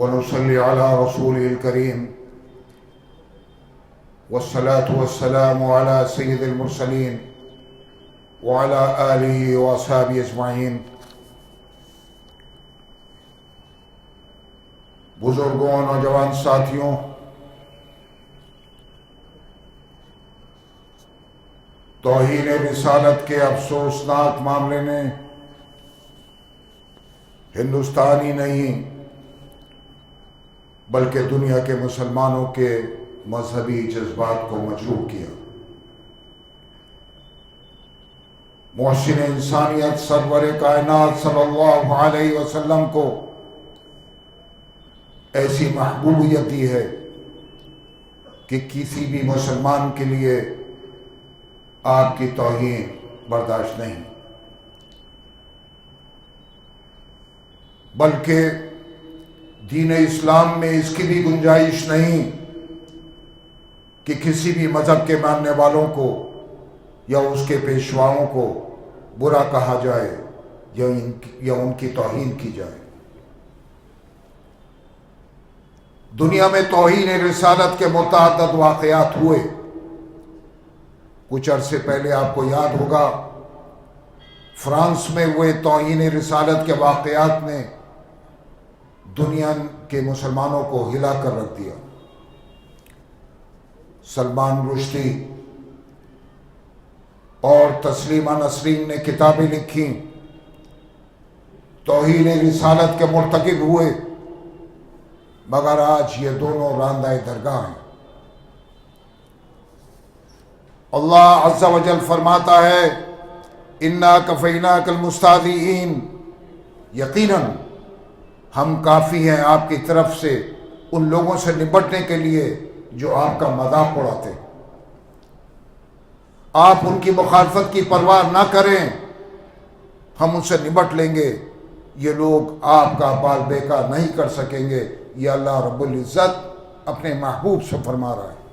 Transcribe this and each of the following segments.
ونصلي على رسوله الكريم والصلاة والسلام على سيد المرسلين وعلى آله وأصحابه أجمعين۔ بزرگوں، نوجوان ساتھیوں، توہین رسالت کے افسوسناک معاملے نے ہندوستان ہی نہیں بلکہ دنیا کے مسلمانوں کے مذہبی جذبات کو مجروح کیا۔ محسن انسانیت سرور کائنات صلی اللہ علیہ وسلم کو ایسی محبوبیت دی ہے کہ کسی بھی مسلمان کے لیے آپ کی توہین برداشت نہیں، بلکہ دین اسلام میں اس کی بھی گنجائش نہیں کہ کسی بھی مذہب کے ماننے والوں کو یا اس کے پیشواؤں کو برا کہا جائے یا ان کی توہین کی جائے۔ دنیا میں توہین رسالت کے متعدد واقعات ہوئے۔ کچھ عرصے پہلے آپ کو یاد ہوگا فرانس میں ہوئے توہین رسالت کے واقعات نے دنیا کے مسلمانوں کو ہلا کر رکھ دیا۔ سلمان رشدی اور تسلیمہ نسرین نے کتابیں لکھی، توہین رسالت کے مرتکب ہوئے، مگر آج یہ دونوں راندہ درگاہ ہیں۔ اللہ عز و جل فرماتا ہے اِنَّا كَفَيْنَاكَ الْمُسْتَهْزِئِينَ، یقیناً ہم کافی ہیں آپ کی طرف سے ان لوگوں سے نپٹنے کے لیے جو آپ کا مذاق اڑاتے۔ آپ ان کی مخالفت کی پرواہ نہ کریں، ہم ان سے نپٹ لیں گے، یہ لوگ آپ کا بال بیکار نہیں کر سکیں گے۔ یہ اللہ رب العزت اپنے محبوب سے فرما رہا ہے۔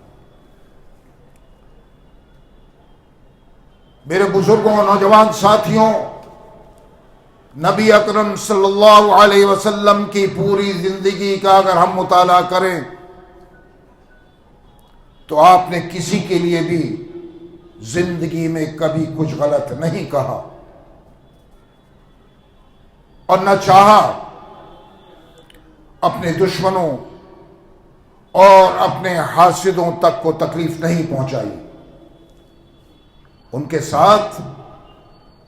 میرے بزرگوں، نوجوان ساتھیوں، نبی اکرم صلی اللہ علیہ وسلم کی پوری زندگی کا اگر ہم مطالعہ کریں تو آپ نے کسی کے لیے بھی زندگی میں کبھی کچھ غلط نہیں کہا اور نہ چاہا اپنے دشمنوں اور اپنے حاسدوں تک کو تکلیف نہیں پہنچائی۔ ان کے ساتھ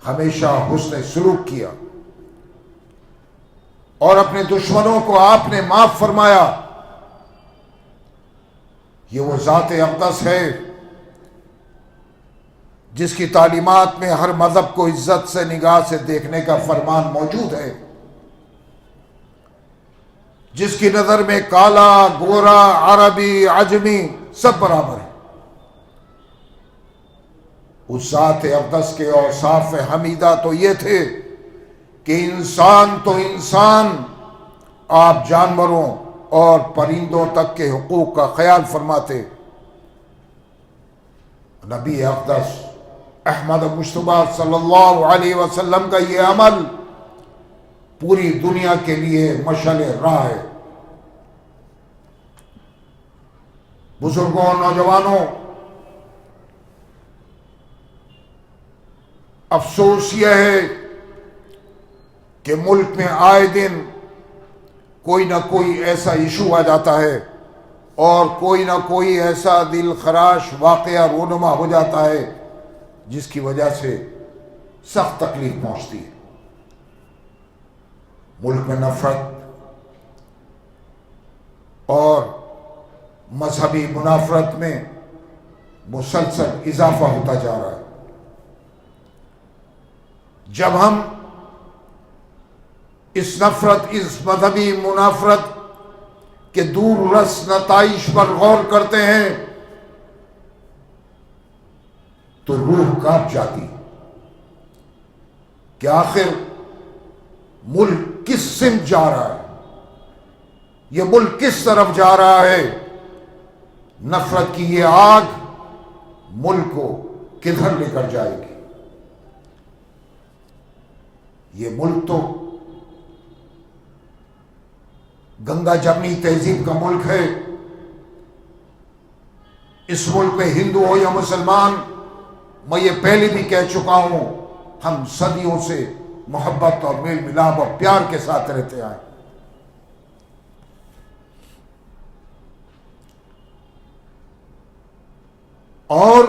ہمیشہ حسن سلوک کیا اور اپنے دشمنوں کو آپ نے معاف فرمایا۔ یہ وہ ذات اقدس ہے جس کی تعلیمات میں ہر مذہب کو عزت سے نگاہ سے دیکھنے کا فرمان موجود ہے، جس کی نظر میں کالا، گورا، عربی، عجمی سب برابر ہے۔ اس ذات اقدس کے اوصاف حمیدہ تو یہ تھے کہ انسان تو انسان، آپ جانوروں اور پرندوں تک کے حقوق کا خیال فرماتے۔ نبی اقدس احمد مصطفیٰ صلی اللہ علیہ وسلم کا یہ عمل پوری دنیا کے لیے مشعل راہ ہے۔ بزرگوں، نوجوانوں، افسوس یہ ہے کہ ملک میں آئے دن کوئی نہ کوئی ایسا ایشو آ جاتا ہے اور کوئی نہ کوئی ایسا دل خراش واقعہ رونما ہو جاتا ہے جس کی وجہ سے سخت تکلیف پہنچتی ہے۔ ملک میں نفرت اور مذہبی منافرت میں مسلسل اضافہ ہوتا جا رہا ہے۔ جب ہم اس نفرت، اس مذہبی منافرت کے دور رس نتائج پر غور کرتے ہیں تو روح کانپ جاتی کہ آخر ملک کس سمت جا رہا ہے، یہ ملک کس طرف جا رہا ہے۔ نفرت کی یہ آگ ملک کو کدھر لے کر جائے گی۔ یہ ملک تو گنگا جمنی تہذیب کا ملک ہے. اس ملک میں ہندو ہو یا مسلمان، میں یہ پہلے بھی کہہ چکا ہوں، ہم صدیوں سے محبت اور میل ملاپ اور پیار کے ساتھ رہتے آئے. اور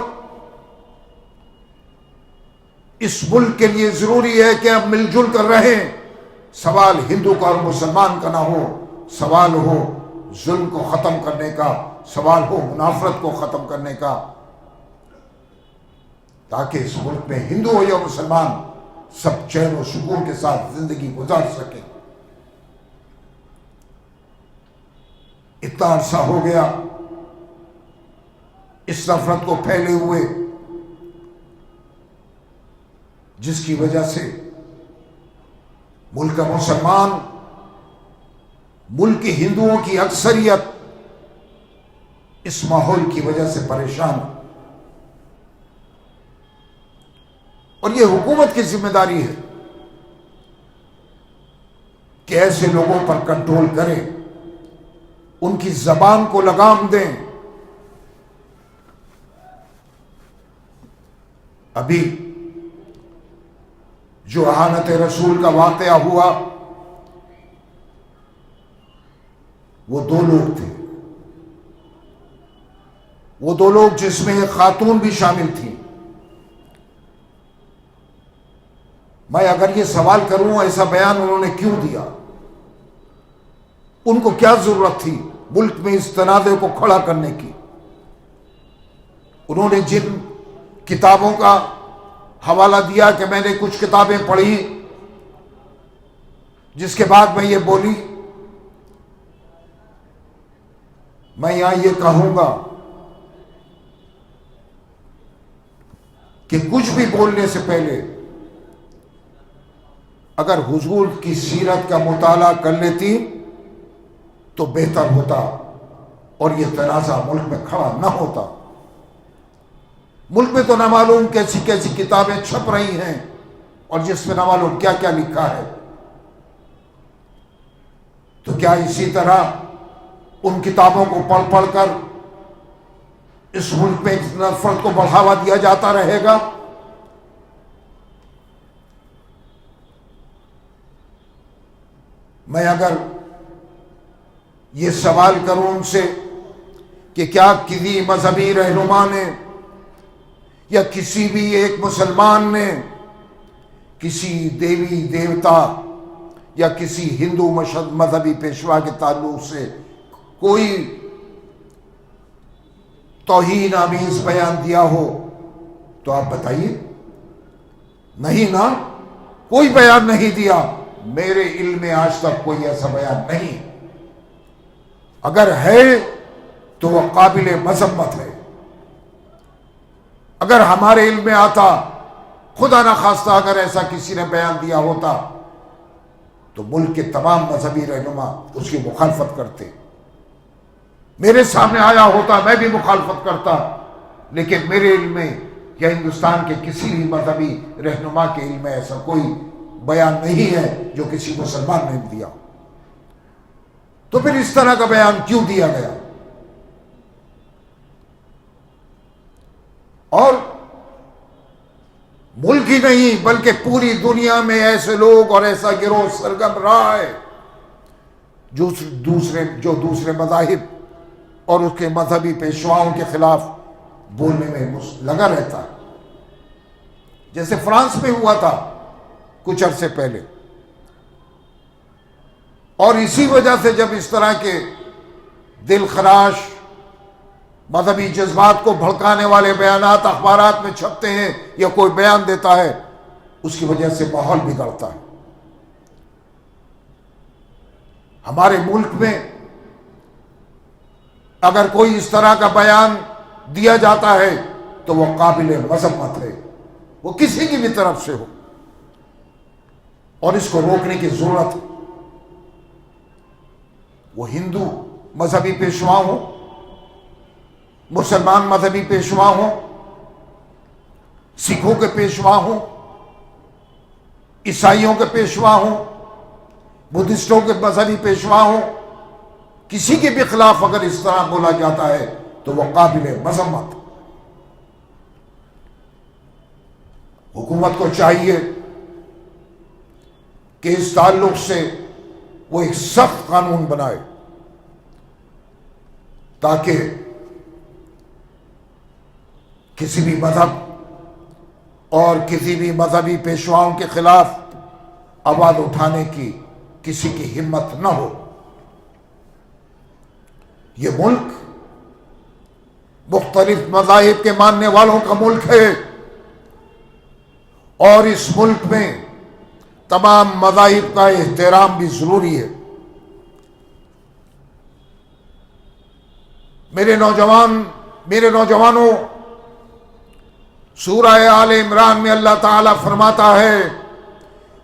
اس ملک کے لیے ضروری ہے کہ ہم مل جل کر رہیں. سوال ہندو کا اور مسلمان کا نہ ہو، سوال ہو ظلم کو ختم کرنے کا، سوال ہو منافرت کو ختم کرنے کا، تاکہ اس ملک میں ہندو ہو یا مسلمان سب چین و سکون کے ساتھ زندگی گزار سکیں. اتنا عرصہ ہو گیا اس نفرت کو پھیلے ہوئے، جس کی وجہ سے ملک کا مسلمان، ملک کے ہندوؤں کی اکثریت اس ماحول کی وجہ سے پریشان. اور یہ حکومت کی ذمہ داری ہے کہ ایسے لوگوں پر کنٹرول کریں، ان کی زبان کو لگام دیں. ابھی جو اہانت رسول کا واقعہ ہوا، وہ دو لوگ تھے، وہ دو لوگ جس میں ایک خاتون بھی شامل تھی. میں اگر یہ سوال کروں ایسا بیان انہوں نے کیوں دیا، ان کو کیا ضرورت تھی ملک میں اس تنازع کو کھڑا کرنے کی؟ انہوں نے جن کتابوں کا حوالہ دیا کہ میں نے کچھ کتابیں پڑھی، جس کے بعد میں یہ بولی، میں یہاں یہ کہوں گا کہ کچھ بھی بولنے سے پہلے اگر حضور کی سیرت کا مطالعہ کر لیتی تو بہتر ہوتا اور یہ تنازع ملک میں کھڑا نہ ہوتا. ملک میں تو نہ معلوم کیسی کیسی کتابیں چھپ رہی ہیں اور جس میں نہ معلوم کیا کیا لکھا ہے. تو کیا اسی طرح ان کتابوں کو پڑھ پڑھ کر اس ملک میں نفرت کو بڑھاوا دیا جاتا رہے گا؟ میں اگر یہ سوال کروں ان سے کہ کیا کسی مذہبی رہنما نے یا کسی بھی ایک مسلمان نے کسی دیوی دیوتا یا کسی ہندو مذہبی پیشوا کے تعلق سے کوئی توہین آمیز بیان دیا ہو تو آپ بتائیے. نہیں نا، کوئی بیان نہیں دیا. میرے علم میں آج تک کوئی ایسا بیان نہیں. اگر ہے تو وہ قابل مذمت ہے. اگر ہمارے علم میں آتا، خدا نہ خواستہ اگر ایسا کسی نے بیان دیا ہوتا تو ملک کے تمام مذہبی رہنما اس کی مخالفت کرتے. میرے سامنے آیا ہوتا میں بھی مخالفت کرتا، لیکن میرے علم میں یا ہندوستان کے کسی بھی مذہبی رہنما کے علم میں ایسا کوئی بیان نہیں ہے جو کسی مسلمان نے دیا. تو پھر اس طرح کا بیان کیوں دیا گیا؟ اور ملک ہی نہیں بلکہ پوری دنیا میں ایسے لوگ اور ایسا گروہ سرگرم رہا ہے جو دوسرے مذاہب اور اس کے مذہبی پیشواؤں کے خلاف بولنے میں لگا رہتا ہے. جیسے فرانس میں ہوا تھا کچھ عرصے پہلے. اور اسی وجہ سے جب اس طرح کے دل خراش مذہبی جذبات کو بھڑکانے والے بیانات اخبارات میں چھپتے ہیں یا کوئی بیان دیتا ہے، اس کی وجہ سے ماحول بگڑتا ہے. ہمارے ملک میں اگر کوئی اس طرح کا بیان دیا جاتا ہے تو وہ قابل مذمت ہے، وہ کسی کی بھی طرف سے ہو، اور اس کو روکنے کی ضرورت ہے. وہ ہندو مذہبی پیشوا ہوں، مسلمان مذہبی پیشوا ہوں، سکھوں کے پیشوا ہوں، عیسائیوں کے پیشوا ہوں، بدھسٹوں کے مذہبی پیشوا ہوں، کسی کے بھی خلاف اگر اس طرح بولا جاتا ہے تو وہ قابل مذمت۔ حکومت کو چاہیے کہ اس تعلق سے وہ ایک سخت قانون بنائے تاکہ کسی بھی مذہب اور کسی بھی مذہبی پیشواؤں کے خلاف آواز اٹھانے کی کسی کی ہمت نہ ہو۔ یہ ملک مختلف مذاہب کے ماننے والوں کا ملک ہے، اور اس ملک میں تمام مذاہب کا احترام بھی ضروری ہے۔ میرے نوجوانوں، سورہ آل عمران میں اللہ تعالیٰ فرماتا ہے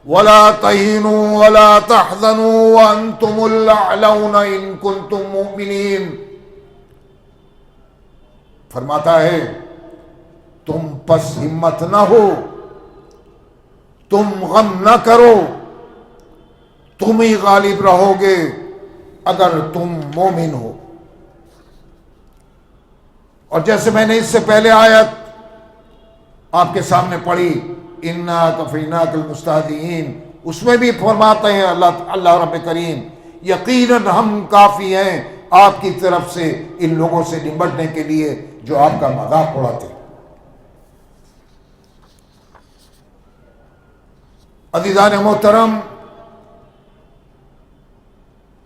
وَلَا تَهِنُوا وَلَا تَحْزَنُوا وَأَنْتُمُ الْأَعْلَوْنَ إِن كُنتُم مُؤْمِنِينَ، فرماتا ہے تم پس ہمت نہ ہو، تم غم نہ کرو، تم ہی غالب رہو گے اگر تم مومن ہو۔ اور جیسے میں نے اس سے پہلے آیت آپ کے سامنے پڑھی اِنَّا كَفَيْنَاكَ الْمُسْتَهْزِئِينَ، اس میں بھی فرماتے ہیں اللہ رب کریم یقیناً ہم کافی ہیں آپ کی طرف سے ان لوگوں سے نمٹنے کے لیے جو آپ کا مذاق اڑاتے ہیں۔ عزیزان محترم،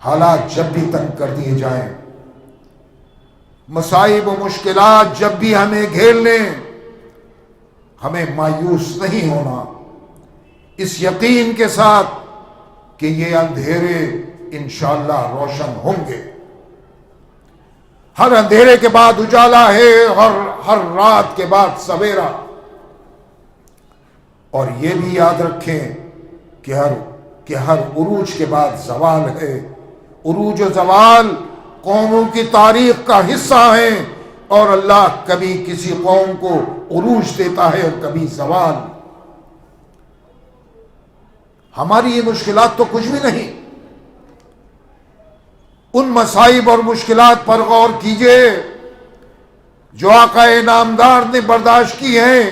حالات جب بھی تنگ کر دیے جائیں، مصائب و مشکلات جب بھی ہمیں گھیر لیں، ہمیں مایوس نہیں ہونا، اس یقین کے ساتھ کہ یہ اندھیرے انشاءاللہ روشن ہوں گے۔ ہر اندھیرے کے بعد اجالا ہے، ہر رات کے بعد سویرا۔ اور یہ بھی یاد رکھیں کہ ہر عروج کے بعد زوال ہے۔ عروج و زوال قوموں کی تاریخ کا حصہ ہیں، اور اللہ کبھی کسی قوم کو عروج دیتا ہے اور کبھی زوال۔ ہماری یہ مشکلات تو کچھ بھی نہیں، ان مصائب اور مشکلات پر غور کیجئے جو آقا نامدار نے برداشت کی ہیں۔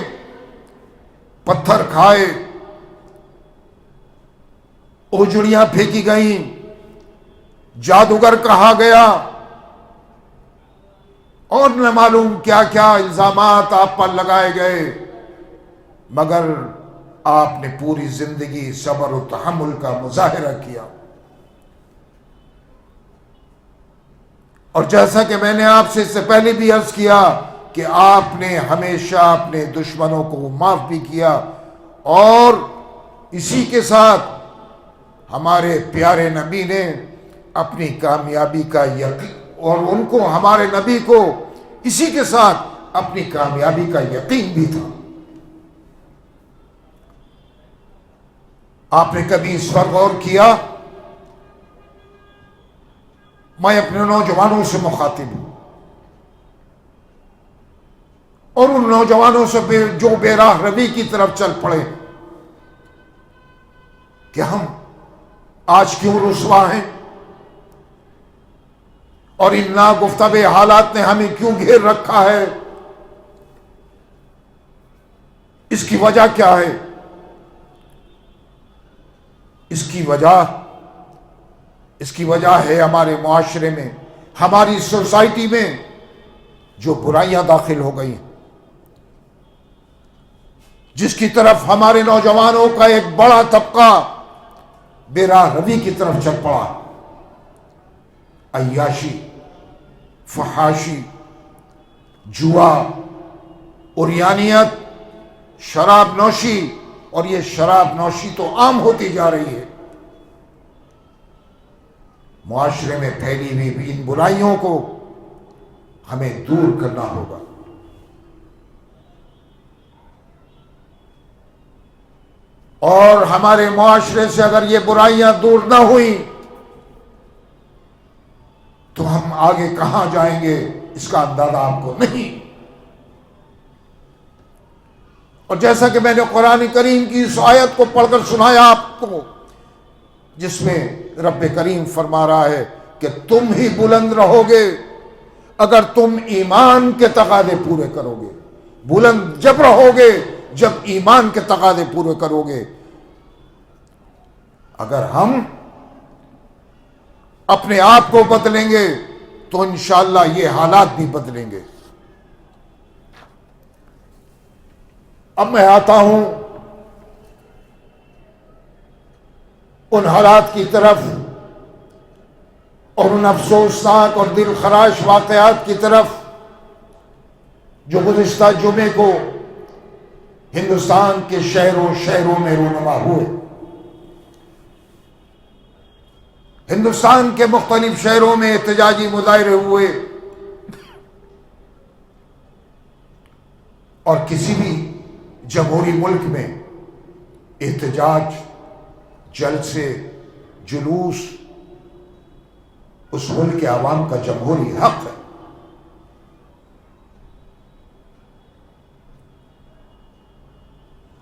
پتھر کھائے، اوجڑیاں پھینکی گئیں، جادوگر کہا گیا، اور نہ معلوم کیا کیا الزامات آپ پر لگائے گئے، مگر آپ نے پوری زندگی صبر و تحمل کا مظاہرہ کیا۔ اور جیسا کہ میں نے آپ سے اس سے پہلے بھی عرض کیا کہ آپ نے ہمیشہ اپنے دشمنوں کو معاف بھی کیا، اور اسی کے ساتھ ہمارے پیارے نبی نے اپنی کامیابی کا یقین، اور ان کو، ہمارے نبی کو اسی کے ساتھ اپنی کامیابی کا یقین بھی تھا۔ آپ نے کبھی اس پر غور کیا؟ میں اپنے نوجوانوں سے مخاطب ہوں، اور ان نوجوانوں سے جو بے راہ روی کی طرف چل پڑے کہ ہم آج کیوں رسوا ہیں، اور ان ناگفتہ حالات نے ہمیں کیوں گھیر رکھا ہے، اس کی وجہ کیا ہے؟ اس کی وجہ ہے ہمارے معاشرے میں، ہماری سوسائٹی میں جو برائیاں داخل ہو گئی، جس کی طرف ہمارے نوجوانوں کا ایک بڑا طبقہ بے راہ روی کی طرف چل پڑا۔ عیاشی، فحاشی، جوا، عریانیت، شراب نوشی، اور یہ شراب نوشی تو عام ہوتی جا رہی ہے۔ معاشرے میں پھیلی ہوئی ان برائیوں کو ہمیں دور کرنا ہوگا۔ اور ہمارے معاشرے سے اگر یہ برائیاں دور نہ ہوئیں تو ہم آگے کہاں جائیں گے، اس کا اندازہ آپ کو نہیں۔ اور جیسا کہ میں نے قرآن کریم کی اس آیت کو پڑھ کر سنایا آپ کو، جس میں رب کریم فرما رہا ہے کہ تم ہی بلند رہو گے اگر تم ایمان کے تقاضے پورے کرو گے. بلند جب رہو گے جب ایمان کے تقاضے پورے کرو گے. اگر ہم اپنے آپ کو بدلیں گے تو انشاءاللہ یہ حالات بھی بدلیں گے. اب میں آتا ہوں ان حالات کی طرف اور ان افسوسناک اور دل خراش واقعات کی طرف جو گزشتہ جمعے کو ہندوستان کے شہروں میں رونما ہوئے. ہندوستان کے مختلف شہروں میں احتجاجی مظاہرے ہوئے اور کسی بھی جمہوری ملک میں احتجاج، جلسے، جلوس اس ملک کے عوام کا جمہوری حق ہے.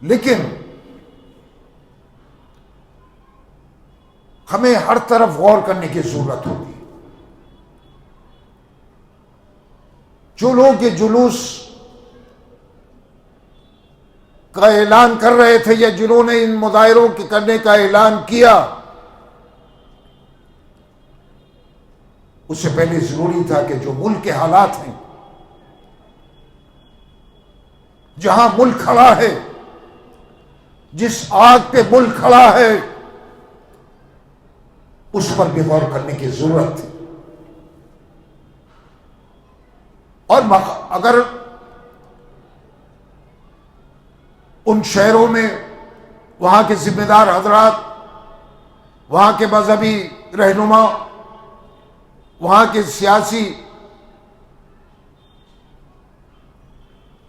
لیکن ہمیں ہر طرف غور کرنے کی ضرورت ہوگی. جو لوگ یہ جلوس کا اعلان کر رہے تھے یا جنہوں نے ان مظاہروں کے کرنے کا اعلان کیا، اس سے پہلے ضروری تھا کہ جو ملک کے حالات ہیں، جہاں ملک کھڑا ہے، جس آگ پہ ملک کھڑا ہے، اس پر بھی غور کرنے کی ضرورت تھی. اور اگر ان شہروں میں وہاں کے ذمہ دار حضرات، وہاں کے مذہبی رہنما، وہاں کے سیاسی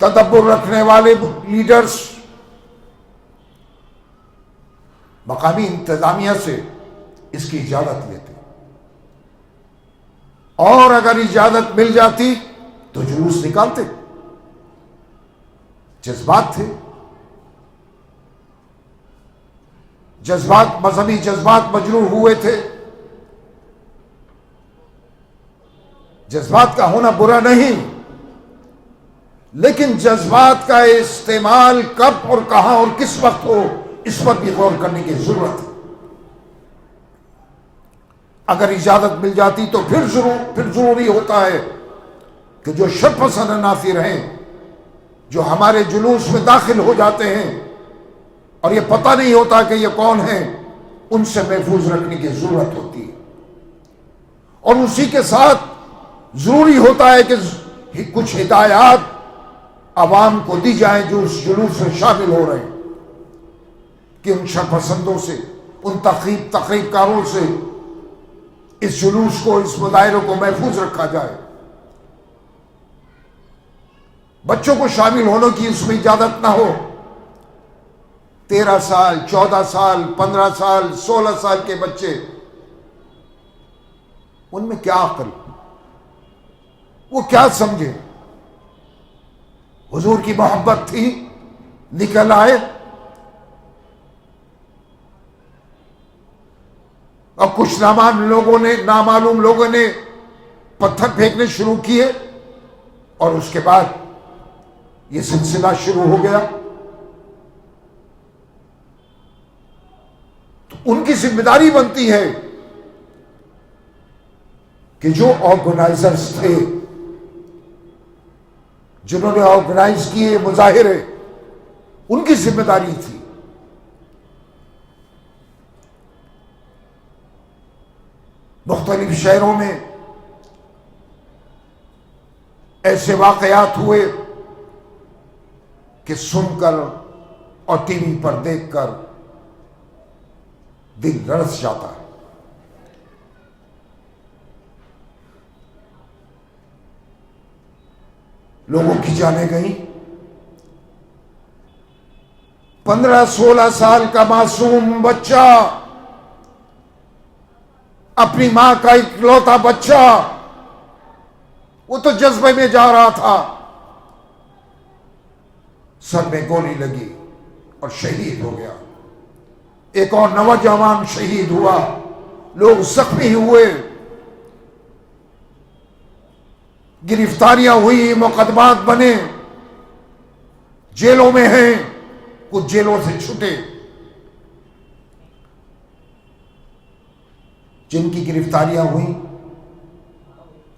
تدبر رکھنے والے لیڈرز مقامی انتظامیہ سے اس کی اجازت لیتے، اور اگر اجازت مل جاتی تو جلوس نکالتے. جذبات تھے، مذہبی جذبات مجروح ہوئے تھے. جذبات کا ہونا برا نہیں، لیکن جذبات کا استعمال کب اور کہاں اور کس وقت ہو، اس پر بھی غور کرنے کی ضرورت ہے. اگر اجازت مل جاتی تو پھر ضروری ہوتا ہے کہ جو شر پسند نافر ہیں، جو ہمارے جلوس میں داخل ہو جاتے ہیں اور یہ پتہ نہیں ہوتا کہ یہ کون ہیں، ان سے محفوظ رکھنے کی ضرورت ہوتی ہے. اور اسی کے ساتھ ضروری ہوتا ہے کہ کچھ ہدایات عوام کو دی جائیں جو اس جلوس میں شامل ہو رہے ہیں، کہ ان شرپسندوں سے، ان تخریب کاروں سے اس جلوس کو، اس مظاہروں کو محفوظ رکھا جائے. بچوں کو شامل ہونے کی اس میں اجازت نہ ہو. 13 سال، 14 سال، 15 سال، 16 سال کے بچے، ان میں کیا عقل، وہ کیا سمجھے؟ حضور کی محبت تھی، نکل آئے، اور کچھ نامعلوم لوگوں نے پتھر پھینکنے شروع کیے، اور اس کے بعد یہ سلسلہ شروع ہو گیا. تو ان کی ذمہ داری بنتی ہے کہ جو آرگنائزرز تھے، جنہوں نے آرگنائز کیے مظاہرے، ان کی ذمہ داری تھی مختلف شہروں میں ایسے واقعات ہوئے کہ سن کر اور ٹی وی پر دیکھ کر دل لرز جاتا ہے. لوگوں کی جانیں گئیں. 15-16 سال کا معصوم بچہ، اپنی ماں کا اکلوتا بچہ، وہ تو جذبے میں جا رہا تھا، سر میں گولی لگی اور شہید ہو گیا. ایک اور نوجوان شہید ہوا، لوگ زخمی ہوئے. گرفتاریاں ہوئی، مقدمات بنے، جیلوں میں ہیں، کچھ جیلوں سے چھٹے، جن کی گرفتاریاں ہوئیں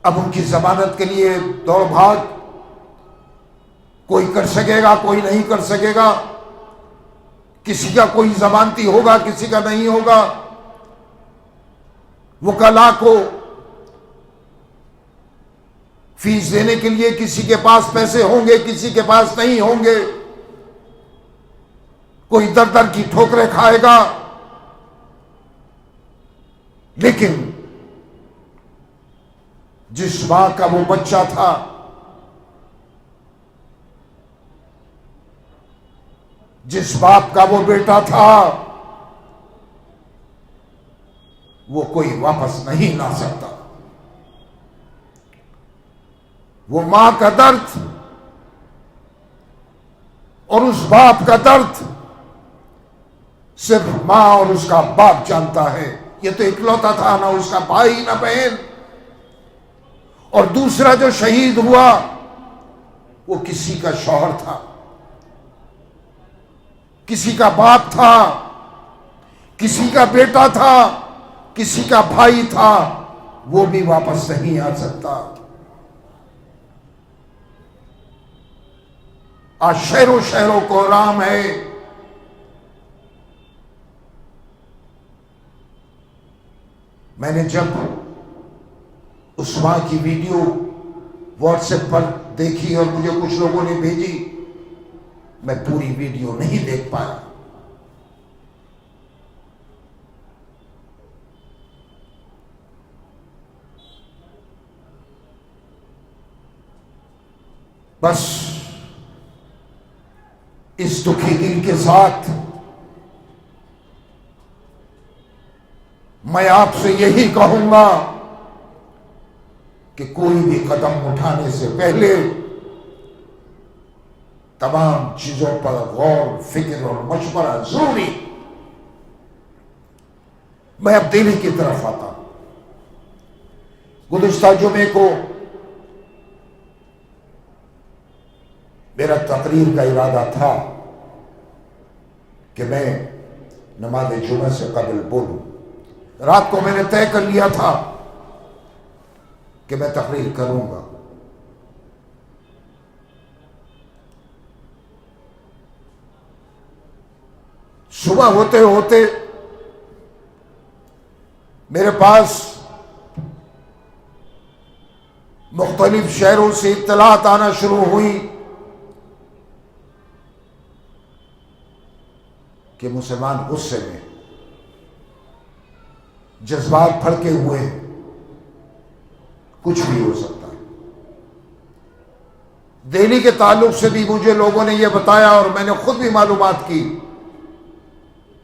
اب ان کی ضمانت کے لیے دوڑ بھاگ، کوئی کر سکے گا، کوئی نہیں کر سکے گا، کسی کا کوئی ضمانتی ہوگا، کسی کا نہیں ہوگا، وکلاء کو فیس دینے کے لیے کسی کے پاس پیسے ہوں گے، کسی کے پاس نہیں ہوں گے، کوئی در در کی ٹھوکریں کھائے گا، لیکن جس ماں کا وہ بچہ تھا، جس باپ کا وہ بیٹا تھا، وہ کوئی واپس نہیں لا سکتا۔ وہ ماں کا درد اور اس باپ کا درد صرف ماں اور اس کا باپ جانتا ہے۔ یہ تو اکلوتا تھا، نہ اس کا بھائی نہ بہن، اور دوسرا جو شہید ہوا وہ کسی کا شوہر تھا، کسی کا باپ تھا، کسی کا بیٹا تھا، کسی کا بھائی تھا، وہ بھی واپس نہیں آ سکتا۔ آج شہروں شہروں کو آرام ہے، میں نے جب اس ماں کی ویڈیو واٹس ایپ پر دیکھی اور مجھے کچھ لوگوں نے بھیجی، میں پوری ویڈیو نہیں دیکھ پایا۔ بس اس دکھی دل کے ساتھ میں آپ سے یہی کہوں گا کہ کوئی بھی قدم اٹھانے سے پہلے تمام چیزوں پر غور فکر اور مشورہ ضروری۔ میں اب دہلی کی طرف آتا ہوں۔ گزشتہ جمعے کو میرا تقریر کا ارادہ تھا کہ میں نماز جمعہ سے قبل بولوں۔ رات کو میں نے طے کر لیا تھا کہ میں تقریر کروں گا۔ صبح ہوتے ہوتے میرے پاس مختلف شہروں سے اطلاعات آنا شروع ہوئی کہ مسلمان غصے میں، جذبات پھڑکے ہوئے، کچھ بھی ہو سکتا ہے۔ دہلی کے تعلق سے بھی مجھے لوگوں نے یہ بتایا اور میں نے خود بھی معلومات کی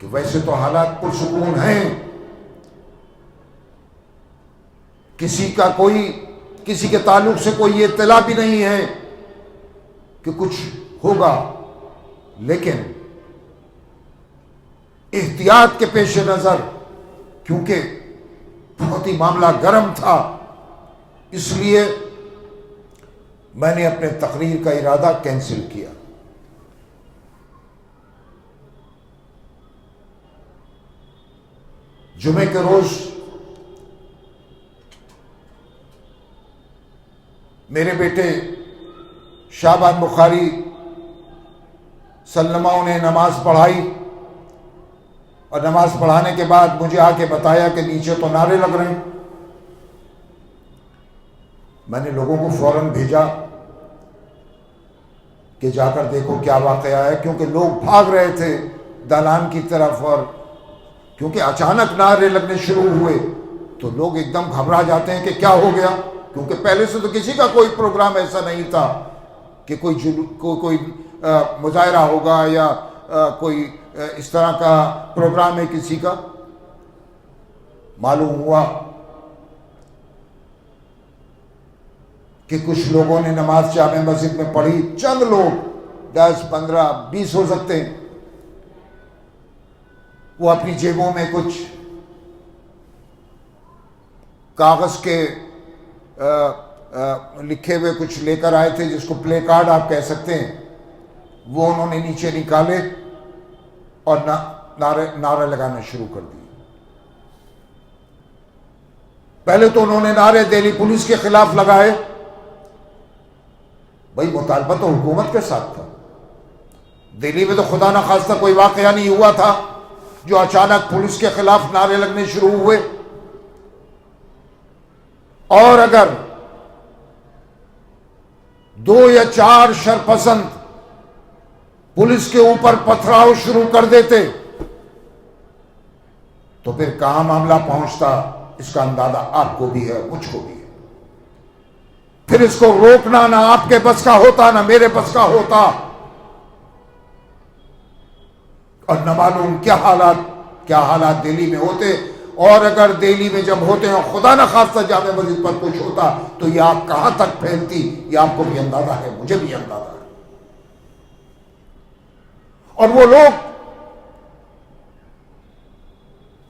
کہ ویسے تو حالات پرسکون ہیں، کسی کے تعلق سے کوئی یہ اطلاع بھی نہیں ہے کہ کچھ ہوگا، لیکن احتیاط کے پیش نظر، کیونکہ بہت ہی معاملہ گرم تھا، اس لیے میں نے اپنے تقریر کا ارادہ کینسل کیا۔ جمعے کے روز میرے بیٹے شعبان بخاری سلمہ نے نماز پڑھائی، اور نماز پڑھانے کے بعد مجھے آ کے بتایا کہ نیچے تو نعرے لگ رہے ہیں۔ میں نے لوگوں کو فوراً بھیجا کہ جا کر دیکھو کیا واقعہ ہے، کیونکہ لوگ بھاگ رہے تھے دالان کی طرف، اور کیونکہ اچانک نعرے لگنے شروع ہوئے تو لوگ ایک دم گھبرا جاتے ہیں کہ کیا ہو گیا، کیونکہ پہلے سے تو کسی کا کوئی پروگرام ایسا نہیں تھا کہ کوئی مظاہرہ ہوگا یا کوئی اس طرح کا پروگرام ہے کسی کا۔ معلوم ہوا کہ کچھ لوگوں نے نماز جامع مسجد میں پڑھی، چند لوگ، 10 15 20 ہو سکتے ہیں، وہ اپنی جیبوں میں کچھ کاغذ کے لکھے ہوئے کچھ لے کر آئے تھے، جس کو پلے کارڈ آپ کہہ سکتے ہیں، وہ انہوں نے نیچے نکالے اور نعرے لگانا شروع کر دیے۔ پہلے تو انہوں نے نعرے دہلی پولیس کے خلاف لگائے، بھائی مطالبہ تو حکومت کے ساتھ تھا۔ دہلی میں تو خدا نخواستہ کوئی واقعہ نہیں ہوا تھا جو اچانک پولیس کے خلاف نعرے لگنے شروع ہوئے۔ اور اگر 2 یا 4 شرپسند پولیس کے اوپر پتھراؤ شروع کر دیتے تو پھر کہاں معاملہ پہنچتا، اس کا اندازہ آپ کو بھی ہے، مجھ کو بھی ہے۔ پھر اس کو روکنا نہ آپ کے بس کا ہوتا، نہ میرے بس کا ہوتا، اور نہ معلوم کیا حالات دہلی میں ہوتے۔ اور اگر دہلی میں جب ہوتے ہیں خدا نہ خواستہ جامع مسجد پر کچھ ہوتا تو یہ آگ کہاں تک پھیلتی، یہ آپ کو بھی اندازہ ہے، مجھے بھی اندازہ ہے۔ اور وہ لوگ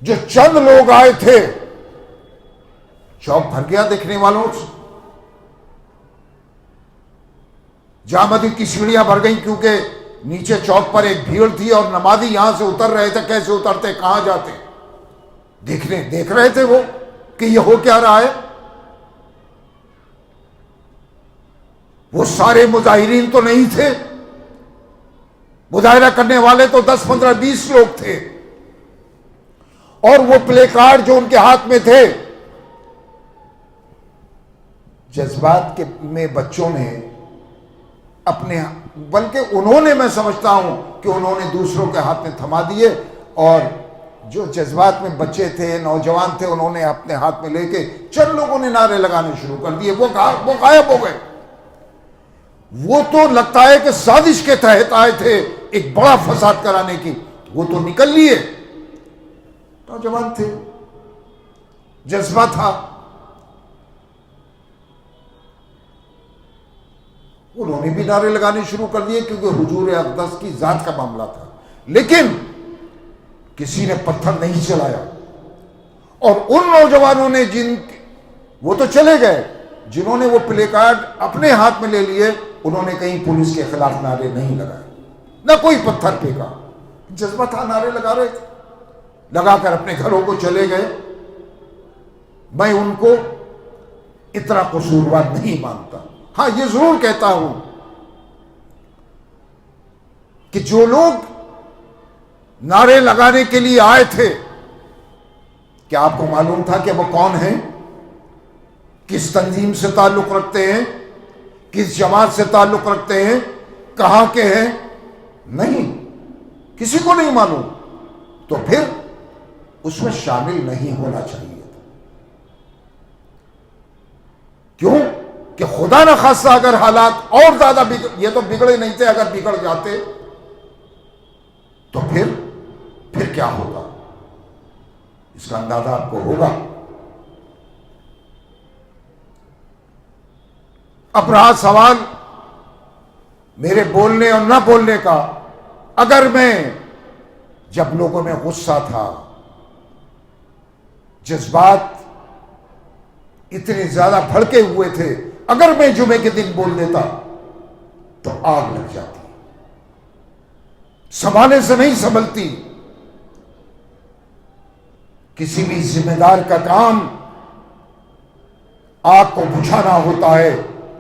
جو چند لوگ آئے تھے، چوک بھر گیا دیکھنے والوں سے، جامع مسجد کی سیڑھیاں بھر گئیں، کیونکہ نیچے چوک پر ایک بھیڑ تھی اور نمازی یہاں سے اتر رہے تھے، کیسے اترتے، کہاں جاتے، دیکھ رہے تھے وہ کہ یہ ہو کیا رہا ہے۔ وہ سارے مظاہرین تو نہیں تھے، مظاہرہ کرنے والے تو 10 15 20 لوگ تھے، اور وہ پلے کارڈ جو ان کے ہاتھ میں تھے، جذبات میں بچوں نے اپنے، بلکہ انہوں نے، میں سمجھتا ہوں کہ انہوں نے دوسروں کے ہاتھ میں تھما دیے، اور جو جذبات میں بچے تھے، نوجوان تھے، انہوں نے اپنے ہاتھ میں لے کے چند لوگوں نے نعرے لگانے شروع کر دیے، وہ غائب ہو گئے۔ وہ تو لگتا ہے کہ سازش کے تحت آئے تھے ایک بڑا فساد کرانے کی، وہ تو نکل لیے۔ نوجوان تھے، جذبہ تھا، انہوں نے بھی نعرے لگانے شروع کر دیے، کیونکہ حضور اقدس کی ذات کا معاملہ تھا۔ لیکن کسی نے پتھر نہیں چلایا، اور ان نوجوانوں نے وہ تو چلے گئے، جنہوں نے وہ پلے کارڈ اپنے ہاتھ میں لے لیے، انہوں نے کہیں پولیس کے خلاف نعرے نہیں لگائے، نہ کوئی پتھر پھینکا۔ جذبہ تھا، نعرے لگا رہے تھے، لگا کر اپنے گھروں کو چلے گئے۔ میں ان کو اتنا قصوروار نہیں مانتا۔ ہاں یہ ضرور کہتا ہوں کہ جو لوگ نعرے لگانے کے لیے آئے تھے، کیا آپ کو معلوم تھا کہ وہ کون ہیں، کس تنظیم سے تعلق رکھتے ہیں، کس جماعت سے تعلق رکھتے ہیں، کہاں کے ہیں؟ نہیں، کسی کو نہیں معلوم۔ تو پھر اس میں شامل نہیں ہونا چاہیے تھا۔ کیوں کہ خدا نہ خواستہ اگر حالات اور زیادہ یہ تو بگڑے نہیں تھے، اگر بگڑ جاتے تو پھر کیا ہوگا، اس کا اندازہ آپ کو ہوگا۔ اب رہا سوال میرے بولنے اور نہ بولنے کا، اگر میں جب لوگوں میں غصہ تھا، جذبات اتنے زیادہ بھڑکے ہوئے تھے، اگر میں جمعے کے دن بول دیتا تو آگ لگ جاتی، سنبھالنے سے نہیں سنبھلتی۔ کسی بھی ذمہ دار کا کام آگ کو بجھانا ہوتا ہے،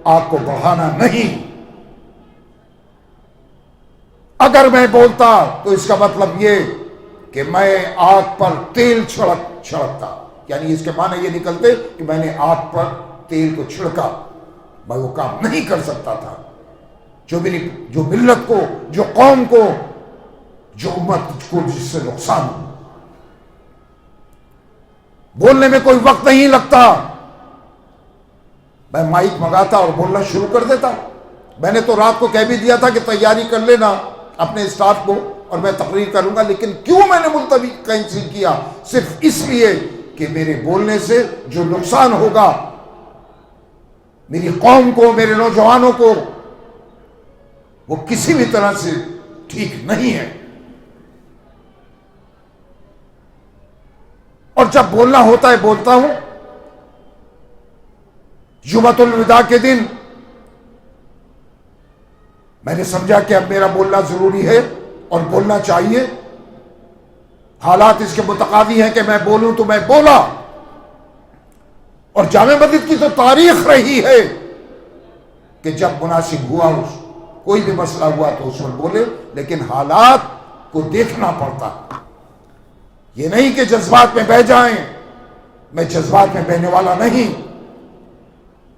آگ کو بڑھانا نہیں۔ اگر میں بولتا تو اس کا مطلب یہ کہ میں آگ پر تیل چھڑکتا، یعنی اس کے معنی یہ نکلتے کہ میں نے آگ پر تیل کو چھڑکا۔ میں وہ کام نہیں کر سکتا تھا جو ملت کو، جو قوم کو، جو امت کو جس سے نقصان ہو۔ بولنے میں کوئی وقت نہیں لگتا، میں مائک منگاتا اور بولنا شروع کر دیتا۔ میں نے تو رات کو کہہ بھی دیا تھا کہ تیاری کر لینا اپنے اسٹاف کو اور میں تقریر کروں گا، لیکن کیوں میں نے ملتوی کینسل کیا؟ صرف اس لیے کہ میرے بولنے سے جو نقصان ہوگا میری قوم کو، میرے نوجوانوں کو، وہ کسی بھی طرح سے ٹھیک نہیں ہے۔ اور جب بولنا ہوتا ہے بولتا ہوں، جمعۃ الوداع کے دن میں نے سمجھا کہ اب میرا بولنا ضروری ہے اور بولنا چاہیے، حالات اس کے متقاضی ہیں کہ میں بولوں تو میں بولا، اور جامع مسجد کی تو تاریخ رہی ہے کہ جب مناسب ہوا کوئی بھی مسئلہ ہوا تو اس وقت بولے، لیکن حالات کو دیکھنا پڑتا، یہ نہیں کہ جذبات میں بہہ جائیں۔ میں جذبات میں بہنے والا نہیں،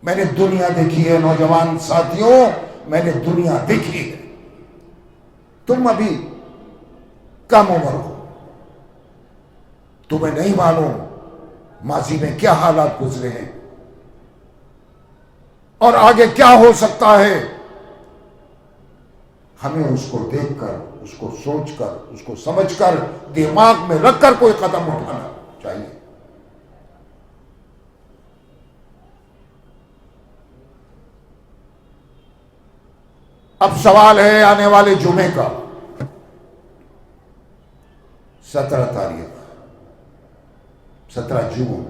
میں نے دنیا دیکھی ہے نوجوان ساتھیوں، میں نے دنیا دیکھی ہے، تم ابھی کم عمر ہو، تمہیں نہیں معلوم ماضی میں کیا حالات گزرے ہیں اور آگے کیا ہو سکتا ہے۔ ہمیں اس کو دیکھ کر، اس کو سوچ کر، اس کو سمجھ کر، دماغ میں رکھ کر کوئی قدم اٹھانا چاہیے۔ اب سوال ہے آنے والے جمعے کا، 17 تاریخ، 17 جون،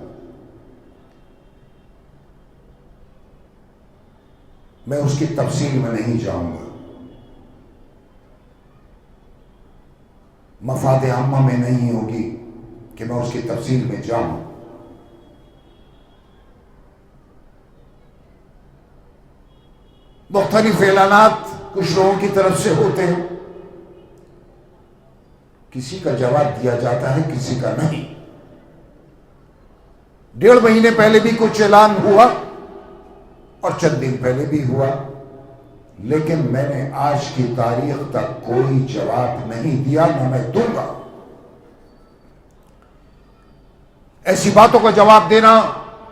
میں اس کی تفصیل میں نہیں جاؤں گا، مفاد عامہ میں نہیں ہوگی کہ میں اس کی تفصیل میں جاؤں۔ مختلف اعلانات کچھ لوگوں کی طرف سے ہوتے ہیں، کسی کا جواب دیا جاتا ہے، کسی کا نہیں۔ 1.5 مہینے پہلے بھی کچھ اعلان ہوا اور چند دن پہلے بھی ہوا، لیکن میں نے آج کی تاریخ تک کوئی جواب نہیں دیا، نہ میں دوں گا۔ ایسی باتوں کا جواب دینا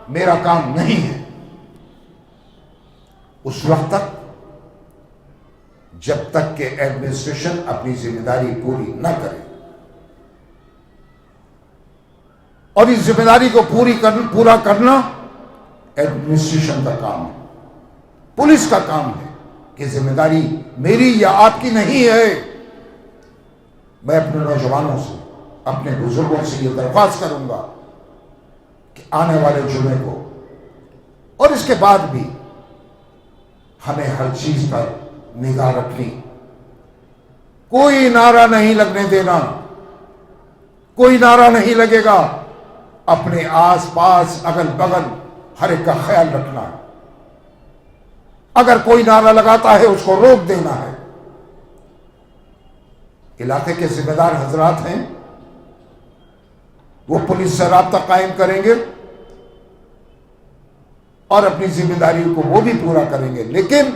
میرا کام نہیں ہے، اس وقت تک جب تک کہ ایڈمنسٹریشن اپنی ذمہ داری پوری نہ کرے، اور اس ذمہ داری کو پورا کرنا ایڈمنسٹریشن کا کام ہے، پولیس کا کام ہے، کہ ذمہ داری میری یا آپ کی نہیں ہے۔ میں اپنے نوجوانوں سے، اپنے بزرگوں سے یہ درخواست کروں گا کہ آنے والے جمعے کو اور اس کے بعد بھی ہمیں ہر چیز پر نگاہ رکھنی، کوئی نعرہ نہیں لگنے دینا، کوئی نعرہ نہیں لگے گا، اپنے آس پاس اگل بغل ہر ایک کا خیال رکھنا ہے، اگر کوئی نعرہ لگاتا ہے اس کو روک دینا ہے۔ علاقے کے ذمہ دار حضرات ہیں، وہ پولیس سے رابطہ قائم کریں گے اور اپنی ذمہ داری کو وہ بھی پورا کریں گے، لیکن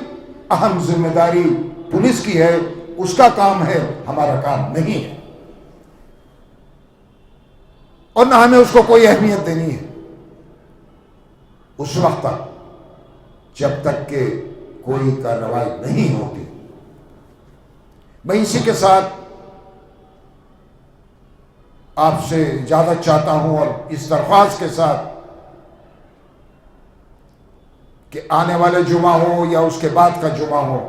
اہم ذمہ داری پولیس کی ہے، اس کا کام ہے، ہمارا کام نہیں ہے، اور نہ ہمیں اس کو کوئی اہمیت دینی ہے اس وقت تک جب تک کہ کوئی کارروائی نہیں ہوتی۔ میں اسی کے ساتھ آپ سے اجازت چاہتا ہوں اور اس درخواست کے ساتھ کہ آنے والے جمعہ ہو یا اس کے بعد کا جمعہ ہو،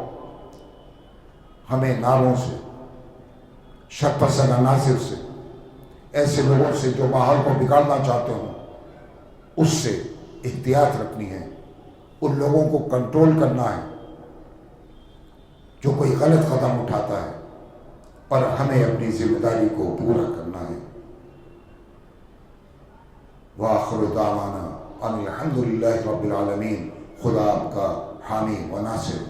ہمیں نعروں سے، شر پسند عناصر سے، ایسے لوگوں سے جو ماحول کو بگاڑنا چاہتے ہوں، اس سے احتیاط رکھنی ہے، ان لوگوں کو کنٹرول کرنا ہے جو کوئی غلط قدم اٹھاتا ہے، اور ہمیں اپنی ذمہ داری کو پورا کرنا ہے۔ وآخر دعوانا ان الحمد للہ رب العالمین۔ خدا آپ کا حامی و ناصر۔